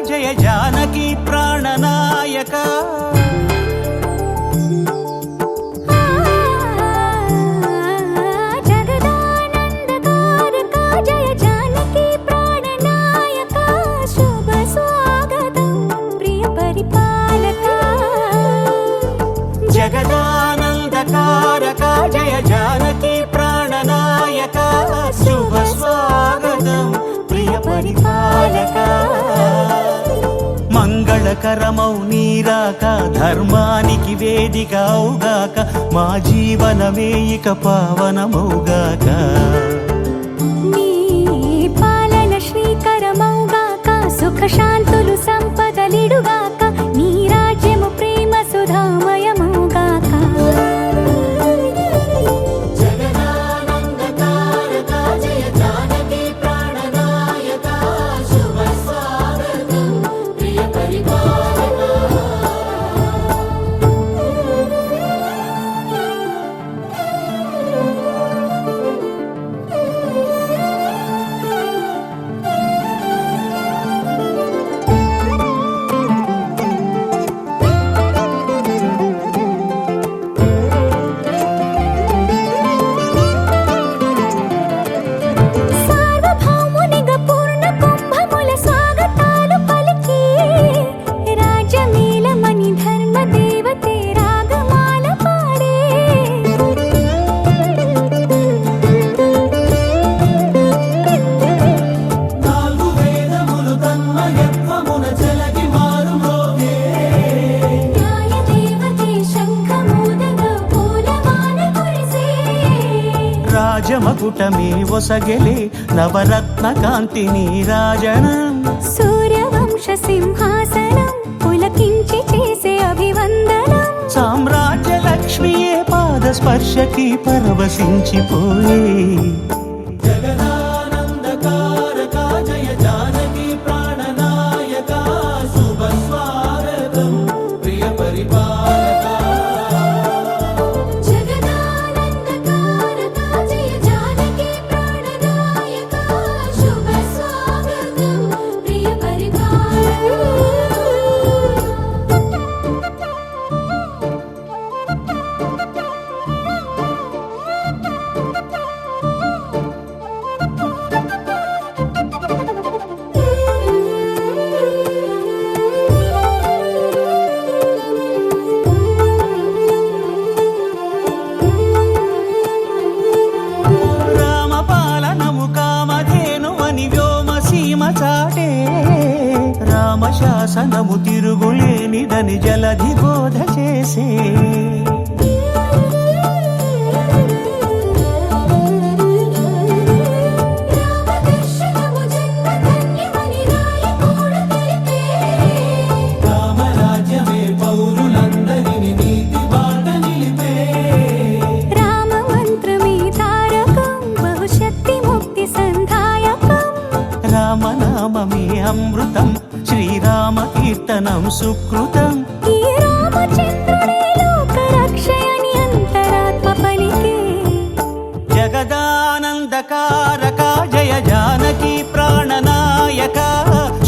జయ జానకి ప్రాణనాయక జగదానందకారక జయ జానకి ప్రాణనాయక శుభ స్వాగతం ప్రియ పరిపాలక జగదానందకారక జయ జానకి ప్రాణనాయక శుభ స్వాగతం ప్రియ పరిపాలక మంగళకరమౌ నీరాక ధర్మానికి వేదిక అవుగాక మా జీవనమే ఇక పావనమౌగాక నీ పాలన శ్రీకరమౌగాక సుఖ శాంతులు సంపదలిడుగాక నీ రాజ్యము ప్రేమ సుధామయమౌగాక రాజమకుటమే ఒసగెలే నవరత్న కాంతి నీరాజనం సూర్యవంశ సింహాసనం పులకించి చేసే అభివందనం సామ్రాజ్య లక్ష్మియే పాద స్పర్శకి పరవశించిపోయే జగదానందకారక జయ జానకి ప్రాణనాయక శుభ స్వాగతం ప్రియ పరిపాలక రామశాసనము తిరుగులేనిదని జలధి బోధ చేసే రామరాజ్యమే పౌరులందరిని నీతి బాట నిలిపే రామమంత్రమే తారకం బహుశక్తి ముక్తి సంధాయకం రామనామమే అమృతం శ్రీరామ కీర్తనం సుకృతం ఈ రామచంద్రుడే లోక రక్షయని అంతరాత్మ పలికే జగదానందకారక జయ జానకి ప్రాణనాయక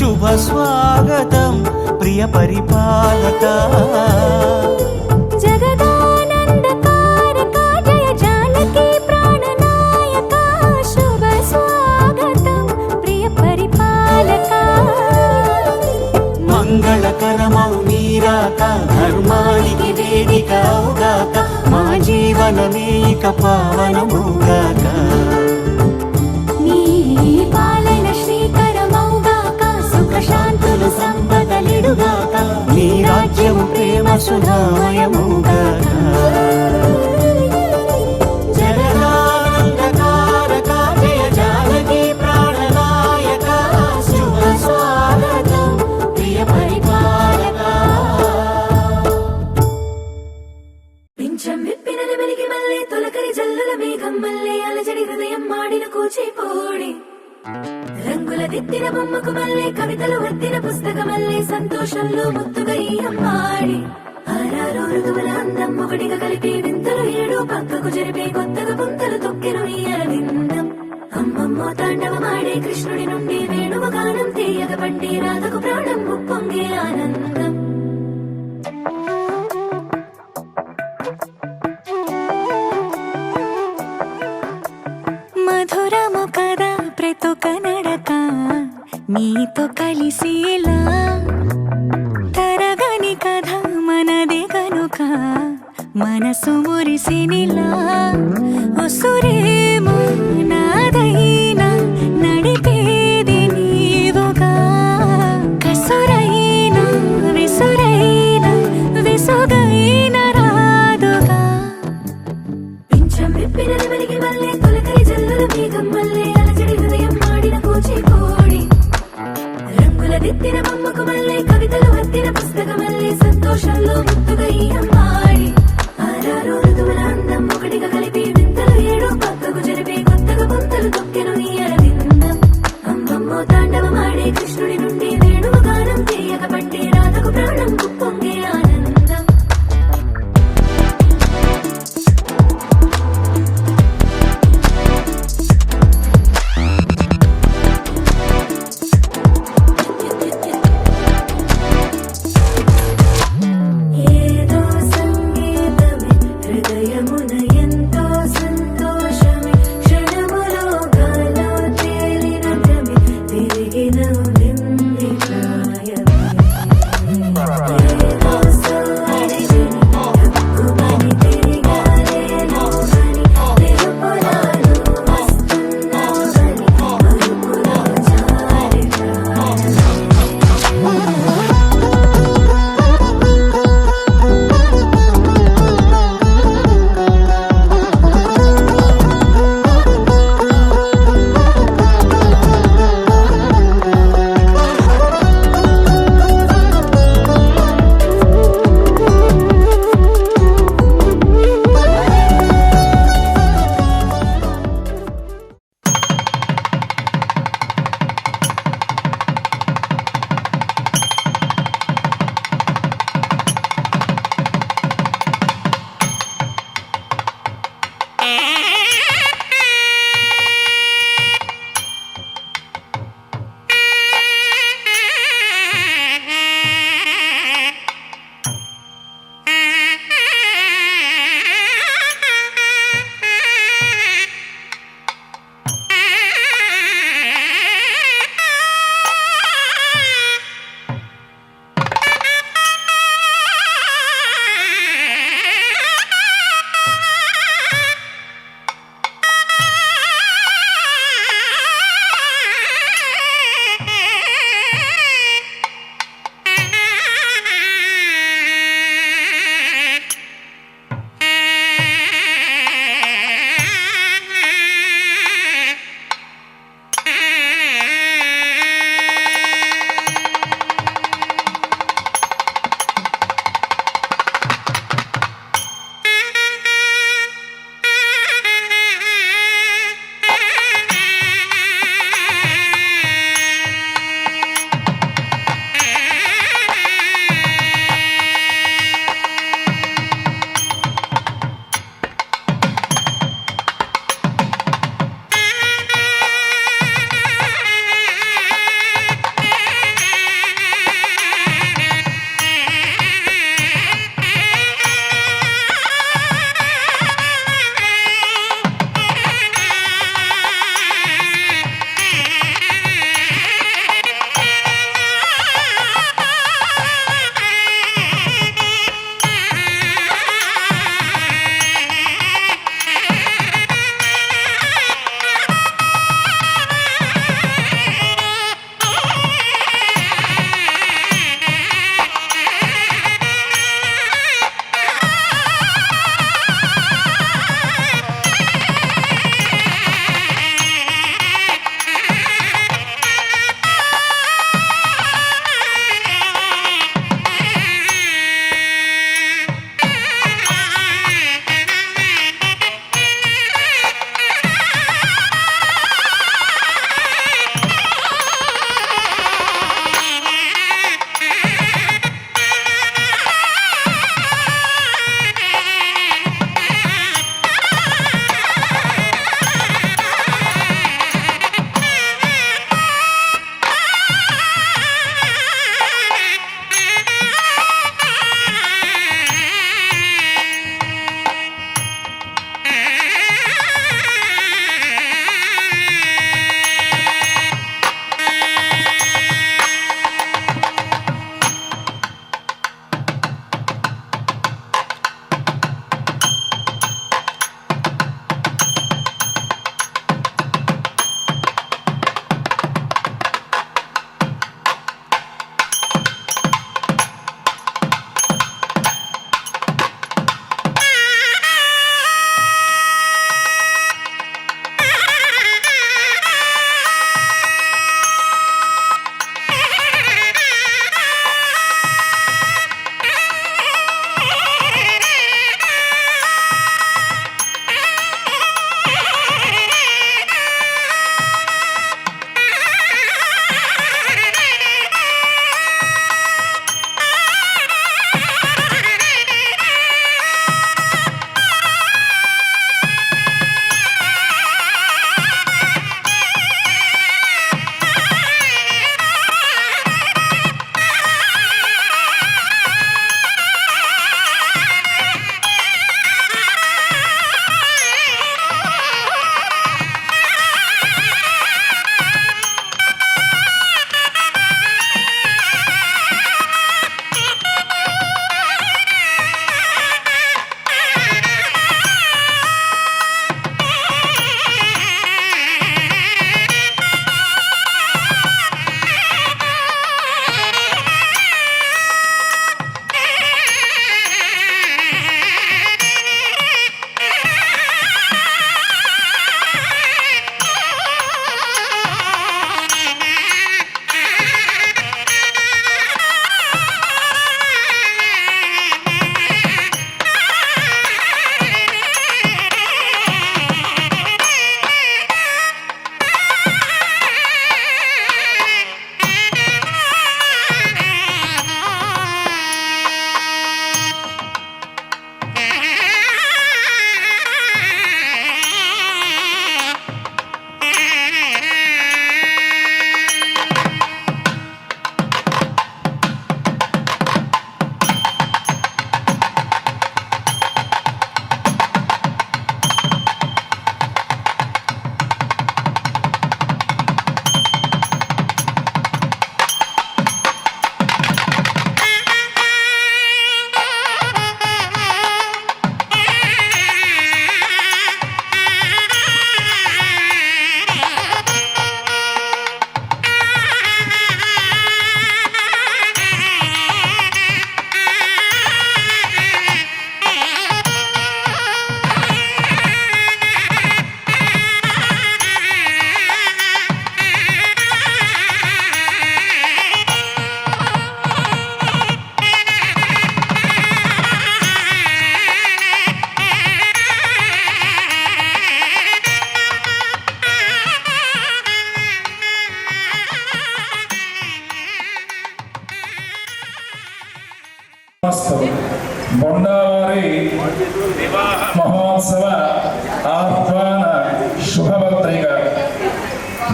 శుభ స్వాగతం ప్రియ పరిపాలక జగదానందకారక జయ జానకి ప్రాణనాయక శుభ స్వాగతం ప్రియ పరిపాలక మంగళకరమౌ నీరాక ధర్మానికి వేదిక అవుగాక మా జీవనమే ఇక పావనమౌగాక నీ పాలన శ్రీకరమౌగాక సుఖ శాంతులు సంపదలిడుగాక నీ రాజ్యము ప్రేమ సుధామయమౌగాక జగదానందకారక మేఘమ్మల్లే అలజడి హృదయం మాడిన కూచిపోడి రంగుల దిద్దిన బొమ్మకు మల్లే కవితలు వద్దిన పుస్తకమల్లే సంతోషంలో ముత్తుగా ఈ అమ్మాడి ఆరారు ఋతువుల అందం ఒకటిగా కలిపి వింతలు ఏడు పక్కకు జరిపే కొత్తగా పుంతలు తొక్కెను ఈ అరవిందం అమ్మమ్మో తాండవమాడే కృష్ణుడి నుండి వేణువ గానం తీయగ పండి రాధకు ప్రాణం ఉప్పొంగే ఆనందం మధురము కదా ప్రతొక నడక నీతో కలిసేలా తరగని కథ మనదే కనుక మనసు మురిసినిలా ఒసురేమో నాదైనా నడిపేది నీవుగా కసురైనా విసురైనా విసుగైన రాదుగా పింఛం విప్పిన వెలిగి మల్లే తొలకరి జల్లుల మేఘం మల్లే అలజడి హృదయం మాడిన కూచిపోడి రంగుల దిద్దిన బొమ్మకు మల్లే కవితలు వద్దిన పుస్తకమల్లే సంతోషంలో ముత్తుగా ఈ అమ్మాడి ఆరారు ఋతువుల అందం ఒకటిగా కలిపి వింతలు ఏడు పక్కకు జరిపే కొత్తగా పుంతలు తొక్కెను ఈ అరవిందం అమ్మమ్మో తాండవమాడే కృష్ణుడి నుండి వేణువ గానం తీయక పట్టి రాధకు ప్రాణం ఉప్పొంగే ఆనందం ఏదో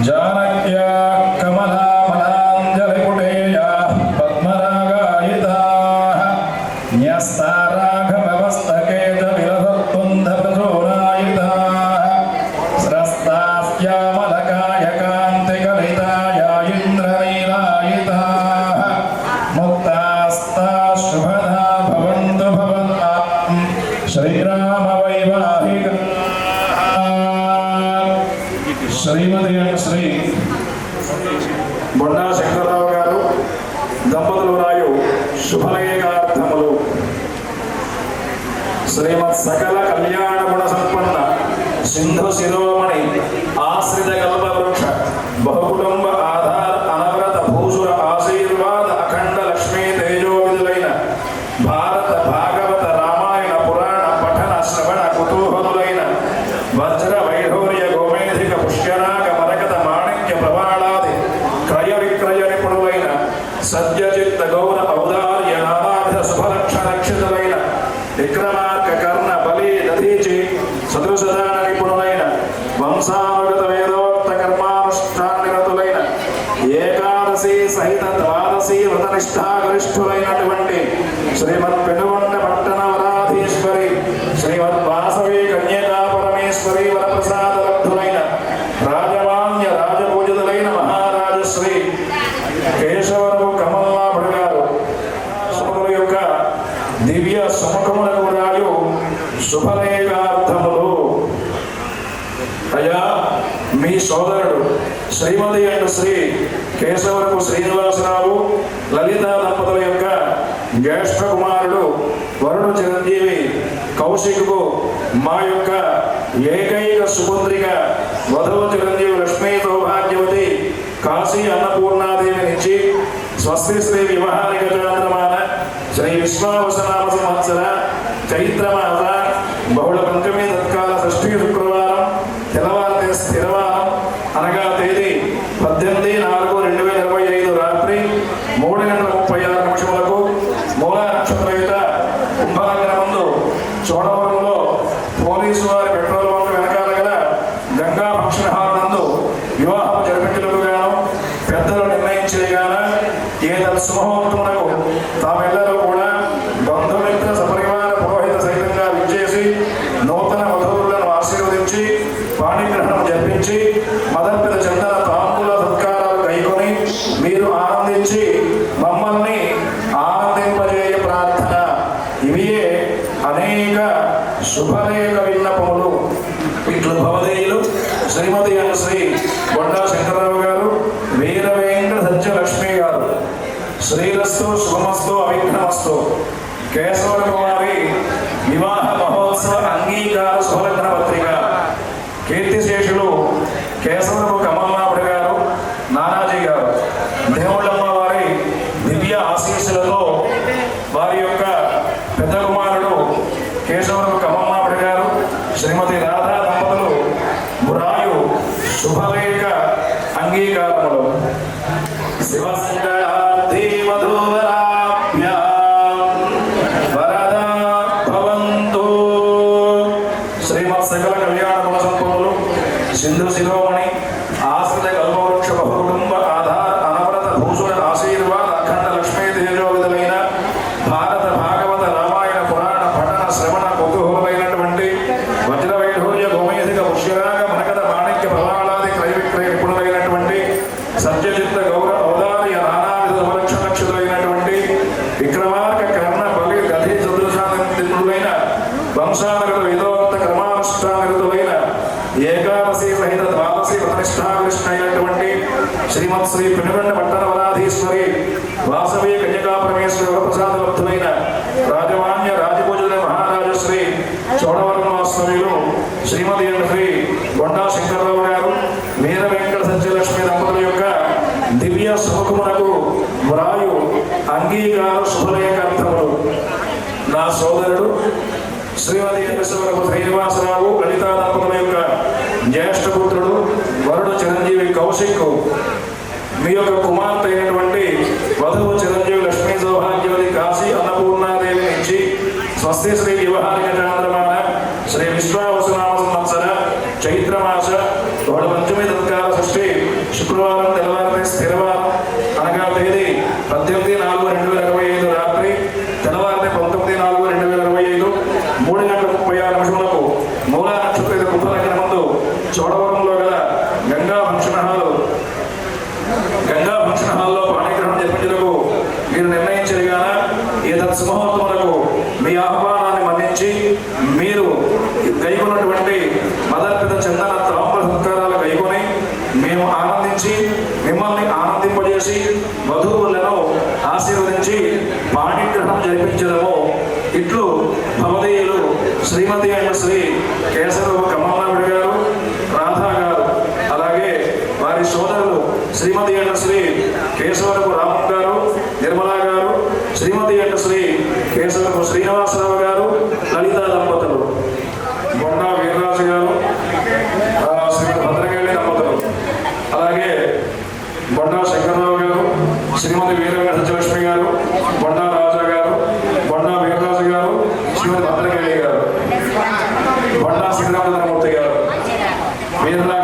जानक्या कमलामलाञ्जलिपुटेया पद्मरागायिताः न्यस्ता राघवमस्तके च विलसत्कुन्धप्रचूरायिताः स्रस्तास्यामलकायकान्तिकलिताया इन्द्रनीलायिताः मुक्तास्ता शुभदा भवन्तु भवन्ताम् श्रीरामवैवाहिका శ్రీమతి అండ్ శ్రీ బొండా శంకరరావు గారు దంపతులు రాయు శుభలేఖార్థములు. శ్రీమత్ సకల కళ్యాణ గుణ సంపన్న సింధు శిరోమణి ఆశ్రిత కల్ప వృక్ష బహుకుటుంబ ఆధార అనవరత భూసుర ఆశీర్వాద అఖండ లక్ష్మీ తేజోవిధులైన భారత భాగవత రామాయణ పురాణ పఠన శ్రవణ కుతూహలులైన వజ్ర వైఢూర్య గోమేధిక పుష్కరాగ మరకత మాణిక్య ప్రవాళాది క్రయ విక్రయ నిపుణులైన సత్యచిత్త గౌర ఔదార్య నానావిధ శుభలక్ష రక్షితులైన విక్రమార్క కర్ణ బలి దధీచి సదృశదాన నిపుణులైన వంశానుగత వేదోక్త కర్మానుష్ఠానిరతులైన ఏకాదశి సహిత ద్వాదశి వ్రతనిష్ఠాగరిష్ఠులైనటువంటి శ్రీమద్ పెనుగొండ పట్టణ వరాధీశ్వరి శ్రీమద్ వాసవి కన్యకా పరమేశ్వరి వరప్రసాద లబ్ధులైన రాజమాన్య రాజపూజితులైన మహారాజశ్రీ కేశవరపు కమల్నాభుడు గారు శుభముల యొక్క దివ్య సుముఖములకు రాయు శుభలేఖార్థములు. అయ్యా మీ సోదరుడు శ్రీమతి అండ్ శ్రీ కేశవరపు శ్రీనివాసరావు లలిత దంపతుల యొక్క జ్యేష్ఠ కుమారుడు వరుడు చిరంజీవి కౌశిక్కు మా యొక్క ఏకైక సుపుత్రిక వధువు చిరంజీవి లక్ష్మీ సౌభాగ్యవతి కాశీ అన్నపూర్ణాదేవినిచ్చి స్వస్తి శ్రీ వ్యవహారిక చాంద్రమాన శ్రీ విశ్వావసనామ సంవత్సర చైత్రమాస బహుళ పంచమి తత్కాల షష్ఠీ శుక్రవారం తెల్లవారితే స్థిరవారం అనగా తేదీ 18/4/2025 రాత్రి 3:36 మూల నక్షత్రయుత కుంభలగ్న ముందు చోడవరంలో పోలీసు వారి పెట్రోల్ బంక్ వెనకాల గల గంగా ఫంక్షన్ హాల్ నందు వివాహం జరిపించలకు గాను పెద్దలు నిర్ణయించేగాన ఏ తత్సుముహూర్తమునకు తామెల్లరూ కూడా బంధుమిత్ర సపరివార పురోహిత సహితంగా విచ్చేసి నూతన వధువులను ఆశీర్వదించి పాణిగ్రహణం జరిపించి మదర్పిత చందన తాంబూల సత్కారాలు కైకొని మీరు ఆనందించి మమ్మల్ని ఆనందింపజేయ ప్రార్థన. ఇవియే అనేక శుభలేఖ విన్నపములు. ఇట్లు భవదేయులు శ్రీమతి అండ్ శ్రీ బొండా శంకరరావు గారు, వీర వెంకట సత్యలక్ష్మి గారు. శ్రీరస్తు శుభమస్తు అవిఘ్నమస్తు. కేశవ కుమారి వివాహ మహోత్సవ అంగీకార శుభలగ్న పత్రిక. కీర్తిశేషులు కేశవరపు కమల్నాభుడు గారు, నానాజీ గారు. దేవుళ్ళమ్మ వారి దివ్య ఆశీస్సులతో వారి యొక్క పెద్ద కుమారుడు కేశవరపు కమల్నాభుడు గారు, శ్రీమతి రాధా దంపతులు మురాయు శుభలేఖ అంగీకారములు. శివశంకరార్థి మధువరాభ్యాం వరదా భవంతు. శ్రీమత్ సకల కళ్యాణ గుణ సంపన్నులు సింధు శిరోమణి ఆశ్రిత కల్పవృక్ష బహుకుటుంబ ఆధార అనవరత భూసుర ఆశీర్వాద అఖండ లక్ష్మీ తేజోవిధులైన భారత భాగవత రామాయణ పురాణ పఠన శ్రవణ కుతూహలమైనటువంటి వజ్ర వైఢూర్య గోమేధిక పుష్యరాగ మరకత మాణిక్య ప్రవాళాది క్రయ విక్రయ నిపుణులైనటువంటి సత్యచిత్త గౌర ఔదార్య నానావిధ ఉపలక్ష నక్షత్రులైనటువంటి విక్రమార్క కర్ణ బలి దధి చతుర్శాలైన వంశానగత వేదోక్త కర్మానుష్ఠానగతులైన ఏకాదశి సహిత ద్వాదశి వ్రతనిష్ఠాగరిష్ఠైనటువంటి శ్రీమత్ శ్రీ పెనుగొండ పట్టణ వరాధీశ్వరి వాసవి కన్యకా పరమేశ్వరి వరప్రసాద లబ్ధులైన రాజమాన్య రాజపూజిత మహారాజశ్రీ చోడవరం వాస్తవ్యులు శ్రీమతి అండ్ శ్రీ బొండా శంకరరావు గారు, వీర వెంకట సత్యలక్ష్మి దంపతుల యొక్క దివ్య శుభకుమునకు వ్రాయు అంగీకార శుభలేఖార్థములు. నా సోదరుడు శ్రీమతి కేశవరపు శ్రీనివాసరావు లలితా దంపతుల యొక్క జ్యేష్ఠ పుత్రుడు వరుడు చిరంజీవి కౌశిక్ మీ యొక్క కుమార్తె అయినటువంటి వధువు చిరంజీవి లక్ష్మీ సౌభాగ్యవతి కాశీ అన్నపూర్ణాదేవిని ఇచ్చి స్వస్తి శ్రీ వ్యవహారిక చాంద్రమాన శ్రీ విశ్వావసనామ సంవత్సర చైత్రమాస బహుళ పంచమి తత్కాల షష్ఠి శుక్రవారం తెల్లవారితే స్థిరవారం అనగా తేదీ 18/4/2025 రాత్రి తెల్లవారితే 19/4/2025 3:36 మూలా నక్షత్ర కుంభలగ్న ముందు చోడవరంలో గల గంగా ఫంక్షన్ హాల్లో పాణిగ్రహణం జరిపించడానికి మీరు నిర్ణయించగాన ఈ తత్సుముహూర్తములకు మీ ఆహ్వానాన్ని మన్నించి మీరు గైకొన్నటువంటి మదర్పిత చందన తాంబూల సత్కారాలు గైకొని మేము ఆనందించి మిమ్మల్ని ఆనందింపజేసి వధువులను ఆశీర్వదించి పాణిగ్రహణం జరిపించడము ఇట్లు భవదీయులు శ్రీమతి అయిన శ్రీ కేశవ కమలనాథుడు గారు, రాధా గారు, అలాగే వారి సోదరులు శ్రీమతి అయిన శ్రీ కేశవరపు రామం గారు, నిర్మలా గారు, శ్రీమతి అయిన శ్రీ కేశవరపు శ్రీనివాసరావు గారు, లలితా దంపతులు, బొండా వీర్రాజు గారు, శ్రీమతి భద్రకాళి దంపతులు, అలాగే బొండా శంకర్రావు గారు, శ్రీమతి వీర సత్యలక్ష్మి గారు, బొండా రాజా గారు, బొండా వీర్రాజు గారు, శ్రీమతి భద్రకాళి గారు, బొండా శ్రీరామచంద్రమూర్తి గారు, వీర్రా